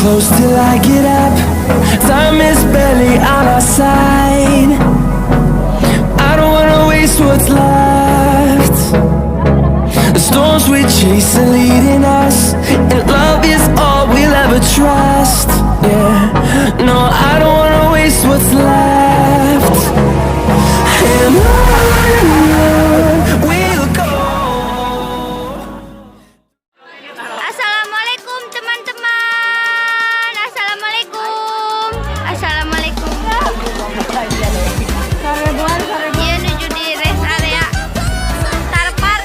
Close till I get up. Time is barely on our side. I don't wanna waste what's left. The storms we chase are leading us, and love is all we'll ever trust. Yeah, no, I don't wanna waste what's left. And on we'll go. Assalamualaikum teman-teman. Assalamualaikum. Dia menuju di rest area. Park.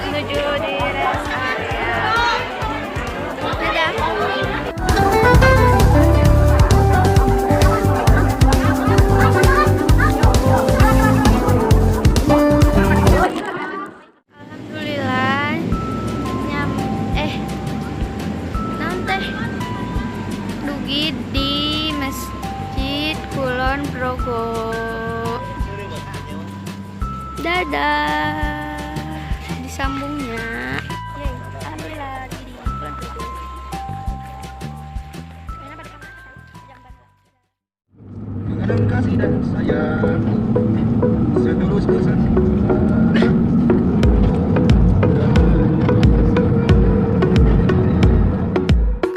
Menuju di rest area. Alhamdulillah dugi di Masjid Kulon Progo. Dadah, disambungnya. Alhamdulillah di Kulon Progo. Dengan kasih dan sayang setulus pesan.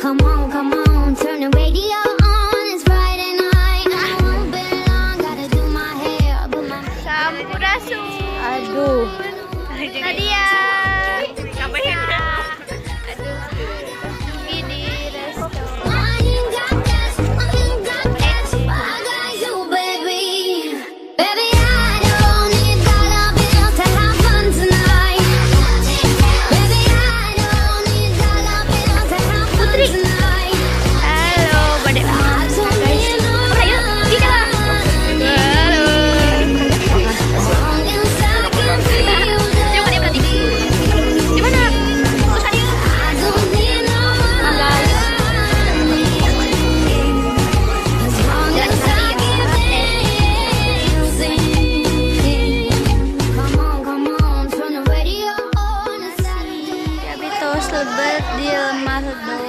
Come on, turn the radio on. It's Friday night. I won't be long. Gotta do my hair, but my Sampurasun. Aduh. Nadia. Aduh. Dugi di resto. I ain't got gas, I ain't got gas, but I got you, baby. Baby, I don't need dollar bills to have fun tonight. Baby, I don't need dollar bills to have fun tonight. Halo, Badek. I don't need no Ayo, kita. Halo. as long as I can feel Di mana dia berarti? Di mana? Urusannya. I don't need no money. As long as I can sing. Come on, turn the radio on. It's Saturday. Tapi tos lebet di lemah redor.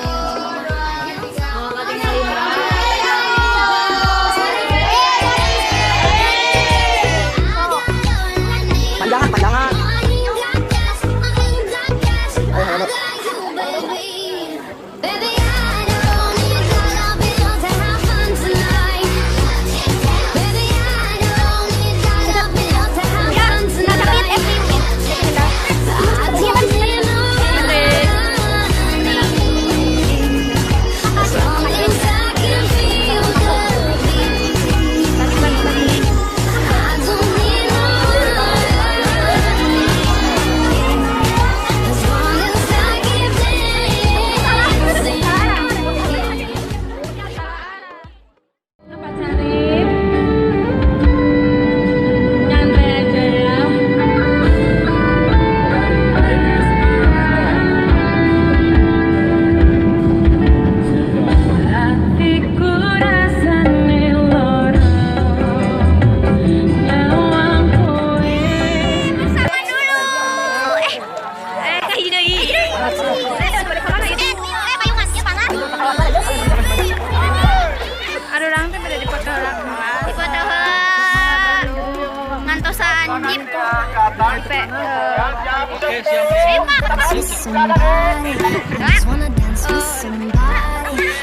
Pandangan. Somebody, I just wanna dance with somebody.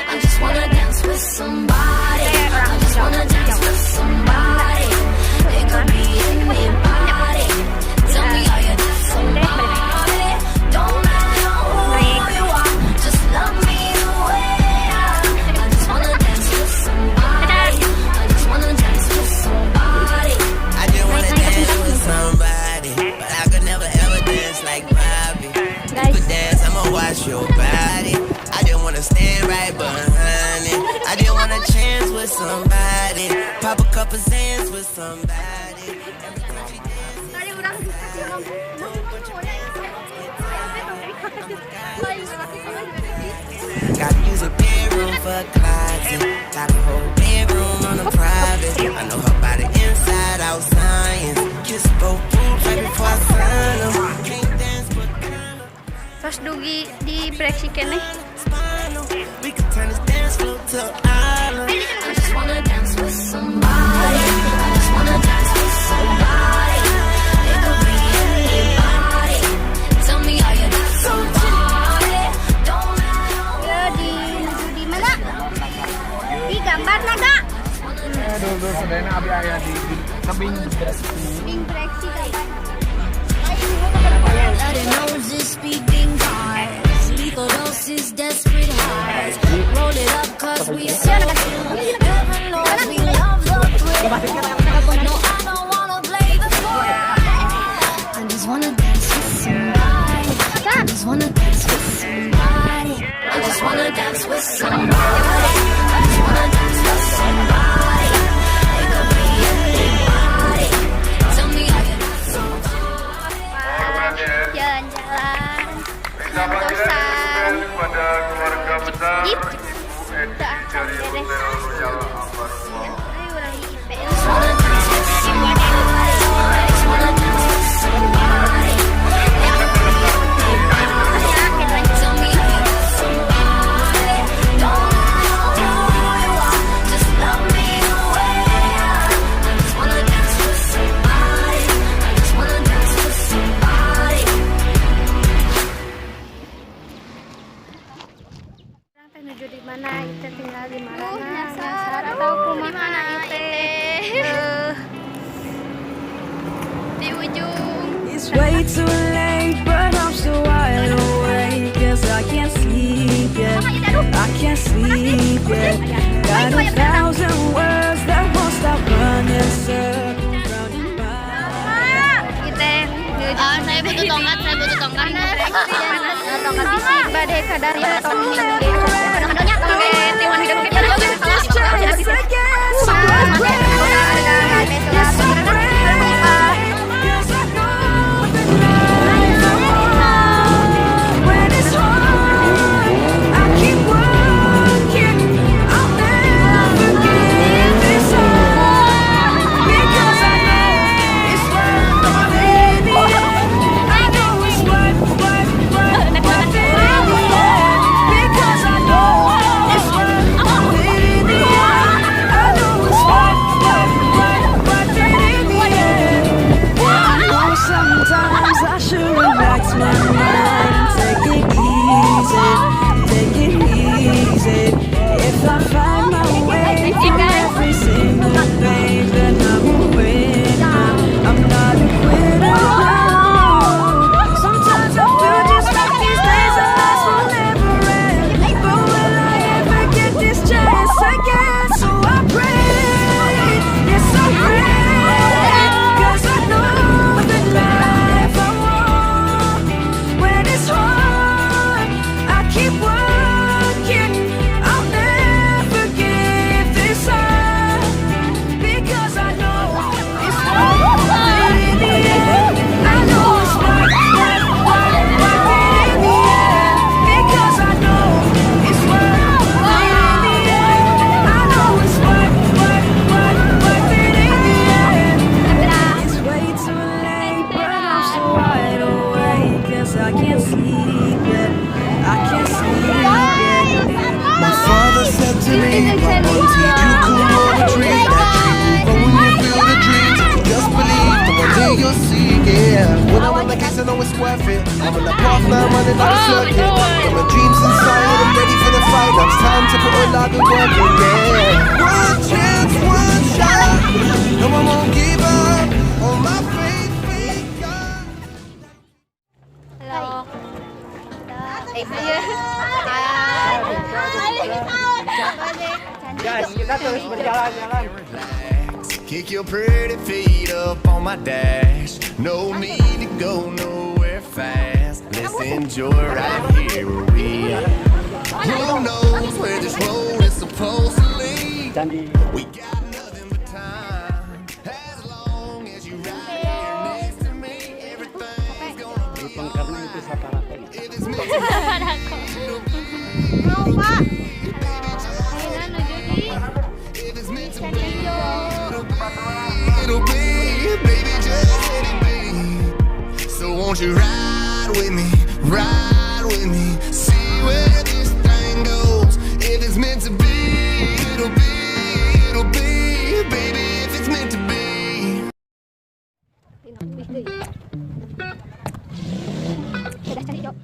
I just wanna dance with somebody. I just wanna dance with somebody. It could be anybody. Tell me how you dance. with somebody. Pop a couple Zans with somebody. Tadi orang kasih lampu. Gotta use a bedroom for a closet. Got a whole bedroom on a private. I know her body inside out science. Kiss both boobs right before I sign them. Can't dance but kinda Pas dugi di break si kene. spinal. We can turn this dance floor to an island. I just wanna dance with somebody. I just wanna dance with somebody. It could be anybody. Tell me how you got somebody. Don't matter. Ya di mana? Di gambar naga. Dulu sedena abi aya di kebing. Di break si gambar. Letting noses speaking cars. Lethal doses, desperate hearts. Roll it up cause we so heaven knows we love the thrill. But no, I don't wanna play the fool. I just wanna dance with somebody. I just wanna dance with somebody. I just wanna dance with somebody. I just wanna dance with somebody. It could be anybody. Tell me how you got somebody. Jalan-jalan. Kosan kepada keluarga besar Jeep. Ibu Edi dari Hotel Royal Ambar Mall. Ayo orang IPL. Just wanna dance with somebody. I just wanna dance with somebody. Tell me how you got somebody. Don't know who you are, just love me the way I am. I just wanna dance with somebody. I just wanna dance with somebody. Orang teh menuju di mana? Kita tinggal di mana? Nyasar atau kumaha Ite? Di ujung. It's way too late, but I'm still wide awake. 'Cause I can't sleep yet. I can't sleep yet. Got 1,000 words that won't stop running circles round your mind. Ite. Saya butuh tongkat. Tongkat bisi badai kadar ya tong minggu. Kadang-kadangnya pakai tiwan hidup kita juga kelas. Jadi bisa. When it's hard, I keep working. I'll never give this up. Because I know it's worth it in the end. I know it's worth it in the end. Because I know it's worth it in the end. I know it's worth it in the end. I know sometimes I should relax my mind. Take it easy, take it easy. If I find my way through every single page, then I'm a winner. I'm not a quitter. Sometimes I feel just like these days are last will never end. But will I ever get this chance again? So I pray, yes I pray, 'cause I know that life I want. When it's hard, I keep working. I'll never give this up. Because I know it's worth it in the end. I know it's worth it in the end. Because I know it's worth it in the end. I know it's worth it in the end. It's way too late, but I'm so wide awake. 'Cause I can't sleep yet. I can't sleep yet. My father said to me, I won't teach you cool poetry. That true, but when you feel the dreams, just believe that one day you'll see. Yeah, when I'm on the case, I know it's worth it. I'm on the path now, I'm running like a circuit. Got my dreams inside, I'm ready for the fight. Now it's time to put a lot of work in. Yeah, one chance, one shot. No, I won't give up on my faith in God. Halo. Guys, kita terus berjalan-jalan. Kick your pretty feet up on my dash. No need to go nowhere fast. Let's enjoy right here where we are. Who knows where this road is supposed to lead? Candi. We got nothing but time. As long as you right here next to me, everything's gonna be Bukan karena itu Saparako. if it's meant to Mau Pak. Ayo nuju di if it's meant to Candi Hijau. it'll be, baby, just let it be. So won't you ride with me, see where this thing goes. If it's meant to be, it'll be, baby, if it's meant to be. Sudah cari Jok.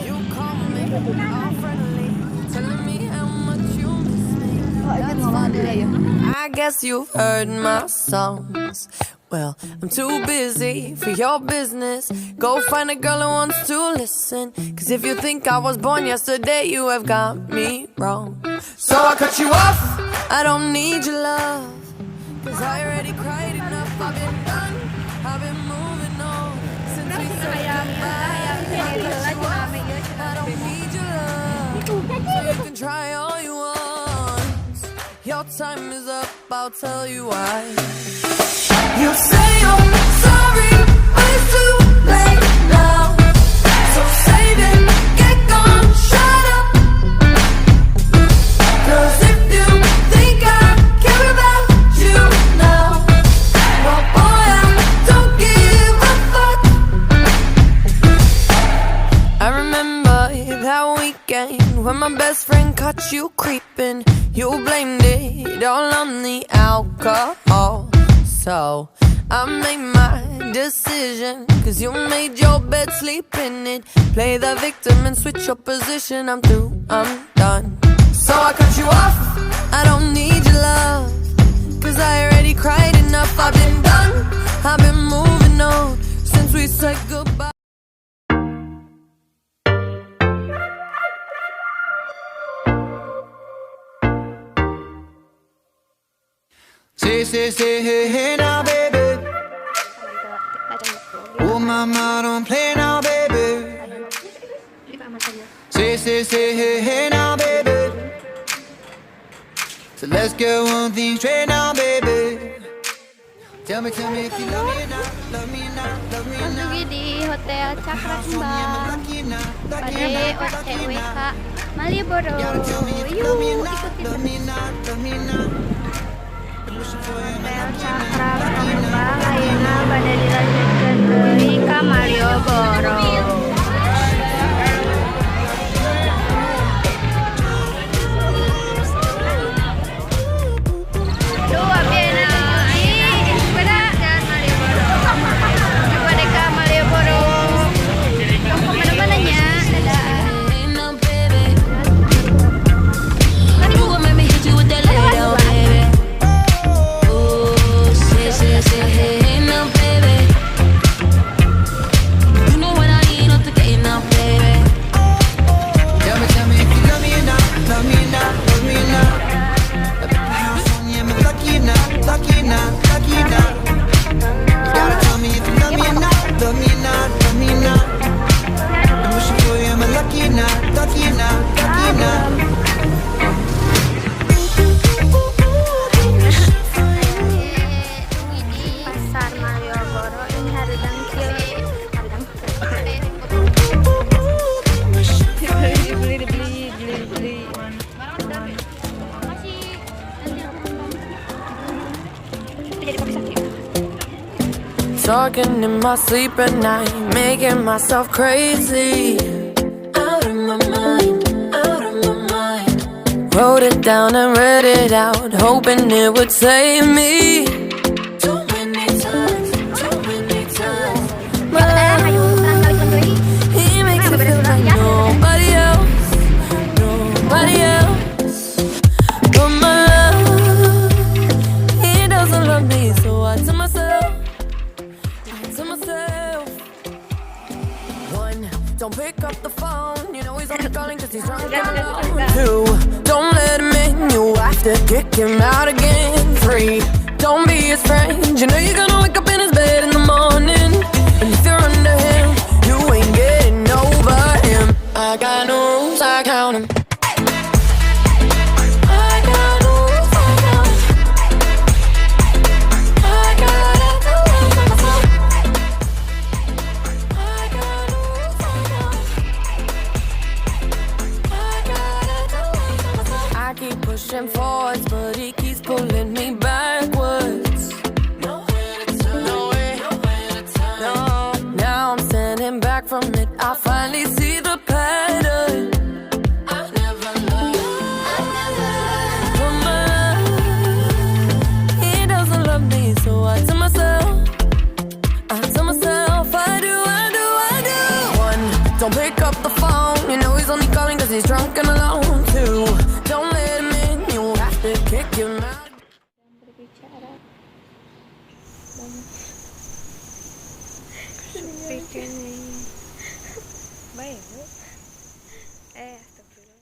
You call me all friendly, telling me how much you miss me. That's funny. I guess you've heard my songs. Well, I'm too busy for your business. Go find a girl who wants to listen. Cause if you think I was born yesterday, you have got me wrong. So I cut you off, I don't need your love. Cause I already cried enough, I've been done, I've been moving on. Since we said goodbye, I don't need your love. So you can try all you want. Your time is up, I'll tell you why. You say I'm sorry, but it's too late now. So save it, get gone, shut up. Cause if you think I care about you now, well boy, I don't give a fuck. I remember that weekend when my best friend caught you creeping. You blamed it all on the alcohol. So I made my decision, cause you made your bed, sleep in it. Play the victim and switch your position. I'm through, I'm done. So I cut you off, I don't need your love. Cause I already cried enough, I've been done, I've been moving on. Since we said goodbye. Say, hey now, baby. Oh, mama, don't play now, baby. Say, hey now, baby. So let's get one thing straight now, baby. Tell me if you love me now, love me now, love me now. Lagi di Hotel Cakra Kembang pada OTWK Malioboro. Yuk ikutin Hotel Cakra Kembang ayeuna pada dilanjutkeun deui ka Malioboro. Talking in my sleep at night, making myself crazy. Out of my mind, out of my mind. Wrote it down and read it out, hoping it would save me. Too many times, my love, he makes me feel like nobody else, nobody else. But my love, he doesn't love me, so I tell myself. One, don't pick up the phone. You know he's only calling cause he's drunk and alone. Two, don't let him in. You have to kick him out again. Three, don't be his friend. You know you're gonna wake up in his bed in the morning. And if you're under him, you ain't getting over him. I got no rules, I count them. I got no now I'm standing back from it. I finally see the pattern. I never learned from my. He doesn't love me, so I tell myself, I do. One, don't pick up the phone. You know he's only calling 'cause he's drunk and alone. Two, don't let him in. You have to kick him out. Berbicara dan baik bu. Astagfirullah.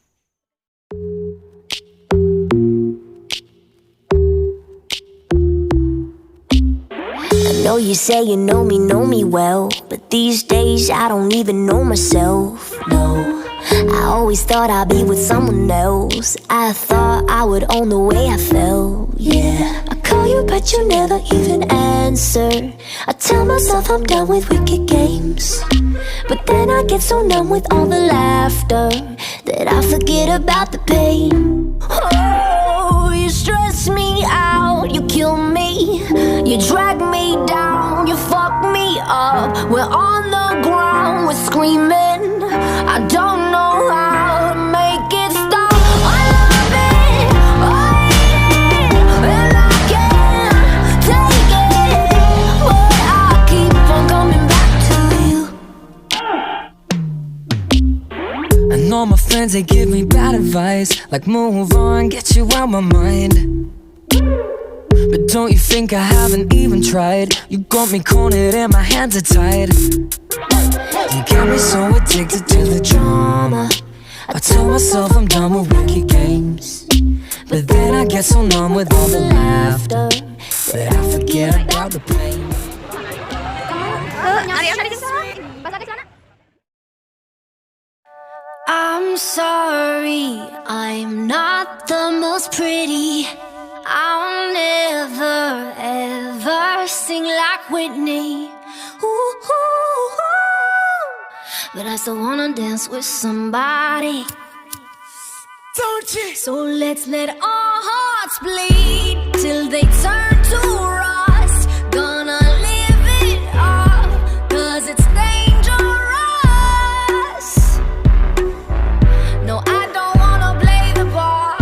I know you say you know me well, but these days I don't even know myself, no. I always thought I'd be with someone else. I thought I would own the way I felt, yeah. I call you but you never even answer. I tell myself I'm done with wicked games, but then I get so numb with all the laughter that I forget about the pain. Oh, you stress me out, you kill me, you drag me down, you fuck me up. We're on the ground, we're screaming. I don't know how to make it stop. I love it, I hate it, and I can't take it, but I keep on coming back to you. I know my friends, they give me bad advice, like move on, get you out my mind. But don't you think I haven't even tried? You got me cornered and my hands are tied. You got me so addicted to the drama. I tell myself I'm done with wicked games, but then I get so numb with all the laughter that I forget about the pain. I'm sorry, I'm not the most pretty. I'll never ever sing like Whitney. Ooh, ooh, ooh. But I still wanna dance with somebody, don't you? So let's let our hearts bleed till they turn to rust. Gonna live it up, 'cause it's dangerous. No, I don't wanna play the part.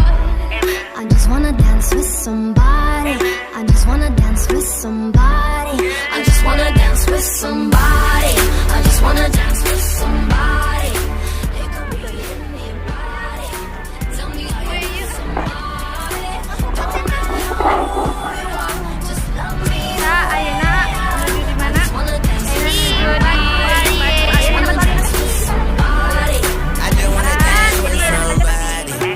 I just wanna dance with somebody. I just wanna dance with somebody. I just wanna dance with somebody. I just wanna dance with somebody. It could be anybody. Tell me how you need somebody. Don't matter who you are, just love me. Ayeuna menuju di mana? I just wanna dance with somebody,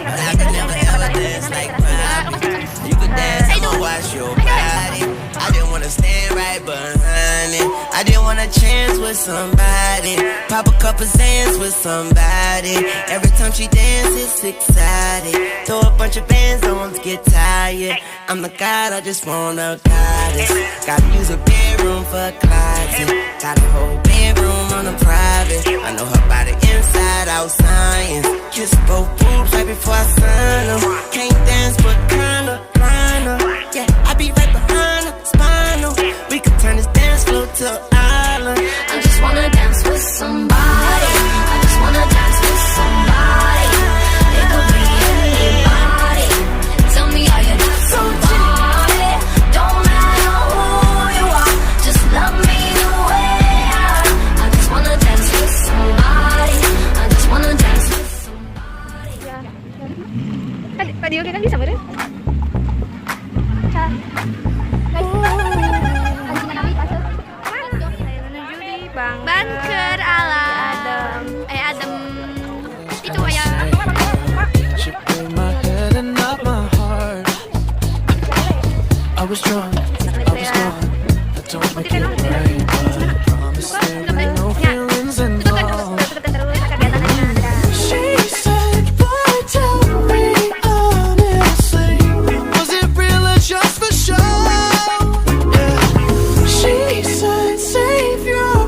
but I could never ever dance like Bobby. You could dance, I'ma watch your body. I just wanna stand right behind it. I just wanna chance with somebody, pop a couple sands with somebody. Every time she dances, it's exciting. Throw a bunch of bands on to get tired. I'm the god, I just wanna goddess. Gotta use a bedroom for a closet. Got a whole bedroom on a private. I know her body inside out science. Kiss both boobs right before I sign them. Can't dance but kinda, kinda. Yeah, I be right behind her, spinal. We could turn this dance floor to an island. I just wanna dance with somebody. I just wanna dance with somebody. It could be anybody. Tell me how you got somebody. Don't matter who you are, just love me the way I am. I just wanna dance with somebody. I just wanna dance with somebody. Tadi oke kan bisa beren? Menuju di bunker alam. Adem. Itu kayak She blew my head and not my heart. I was drunk, I was gone. I don't make it right, but I promise there were no feelings involved. She said, boy, tell me honestly, was it real or just for show? Yeah. She said, save your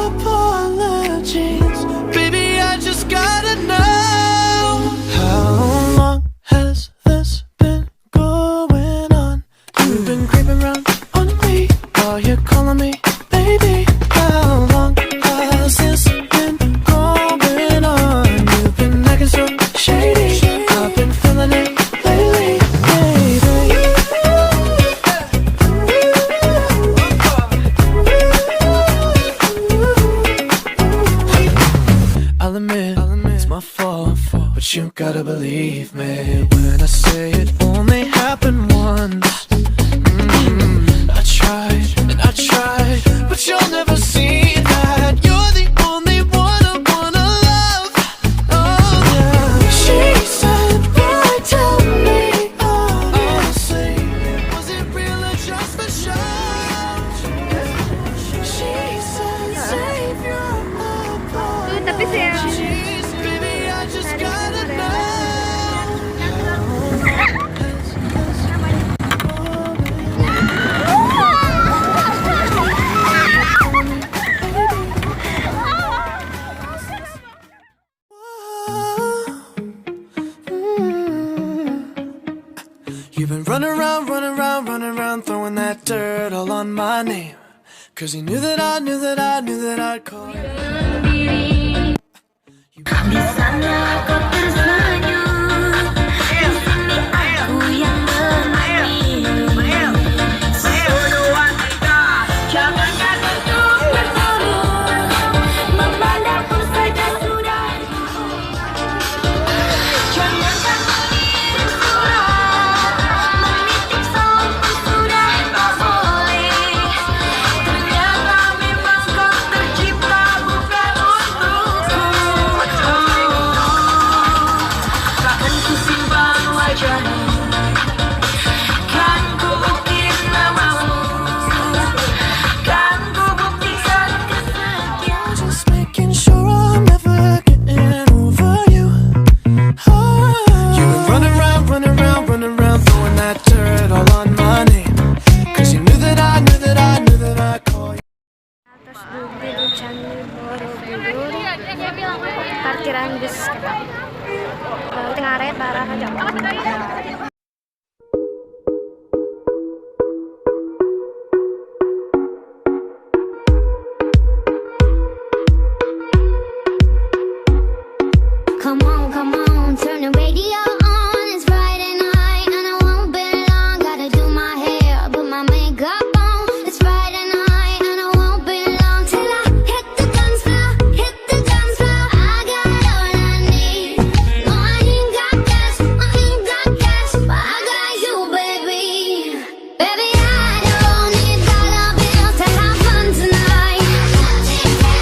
apologies, baby, I just gotta know. How long has this been going on? You've been creeping around on me while you're calling me but you gotta believe me when I say it only happened once. I tried and I tried, but you'll never see that you're the only one I wanna love. Oh yeah. She said, boy, tell me honestly, was it real or just for show? She said, save your Tapi saya apologies, baby, I just gotta know. You've been running around, running around, running around, throwing that dirt all on my name. Cause you knew that I knew that I knew that I'd call you. Di sana kau tersenyum, di sini aku yang menangis. Seluruh wanita, jangankan untuk bertemu, memandang pun saja sudah. Jangankan mengirim surat, menitip salam pun sudah tak boleh. Ternyata memang kau tercipta bukan untukku. Kan ku simpan wajahmu, kan ku ukir namamu, kan ku buktikan kesetiaan. Just making sure I'm never getting over you. You've been running around, running around, running around, throwing that dirt all on my name. Cause you knew that I knew that I knew that I'd call you. atas bukit Candi Borobudur parkiran bus tengah red barang aja. Come on, turn the radio on. It's Friday night and I won't be long. Gotta do my hair, put my makeup on. It's Friday night and I won't be long till I hit the dance floor, hit the dance floor. I got all I need. No, I ain't got cash, but I got you, baby. Baby, I don't need dollar bills to have fun tonight.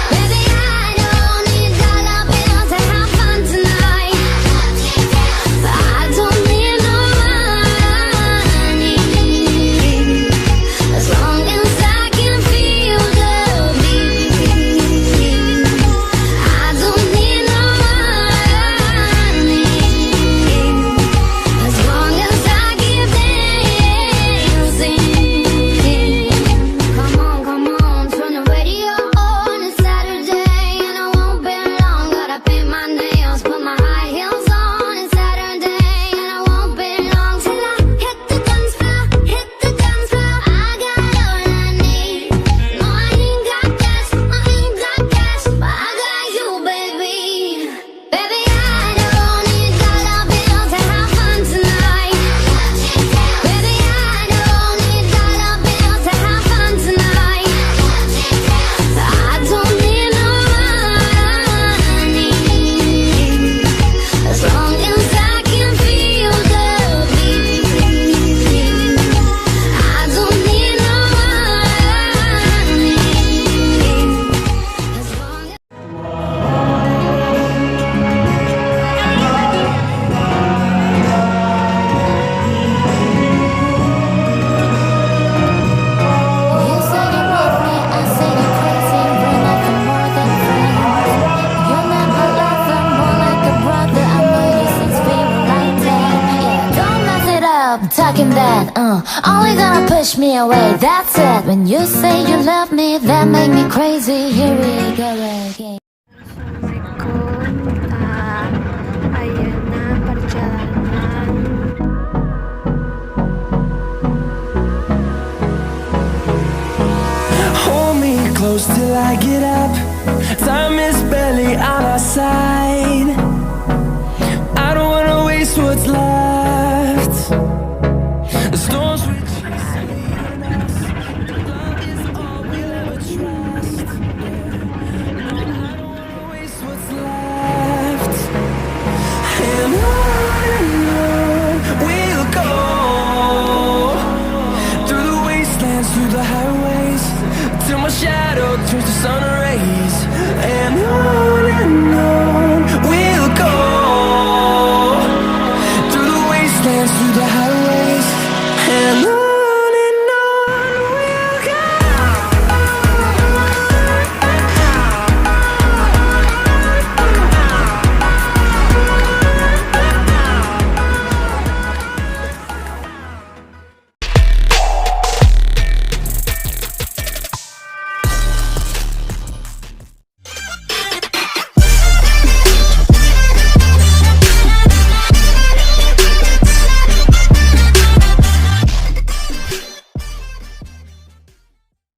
Baby, I don't need dollar bills to have fun tonight. I don't need no money as long as I can feel the beat. I don't need no money as long as I keep dancing. Come on, turn the radio on. It's Saturday and I won't be long. Gotta paint my nails, put my high heels on. It's Saturday and I won't be long till I hit the dance floor, hit the dance floor. I got all I need. No, I ain't got cash, but I got you, baby. Baby, I don't need dollar bills to have fun tonight. Baby, I don't need dollar bills to have fun tonight. I don't need no money as long as I can feel the beat. I don't need no money as long as you say you love me, I say you're crazy. We're nothing more than friends. You're not my lover, more like a brother. I know you since we were like that. Yeah, don't mess it up, talking that. Only gonna push me away, that's it. When you say you love me, that make me crazy. Here we go again. Assalamualaikum. Ayeuna perjalanan. Hold me close till I get up. Time is barely on our side. I don't wanna waste what's left. The storms we chase are leading us. Love is all we'll ever trust. No, I don't wanna waste what's left. And turns to sun rays, and on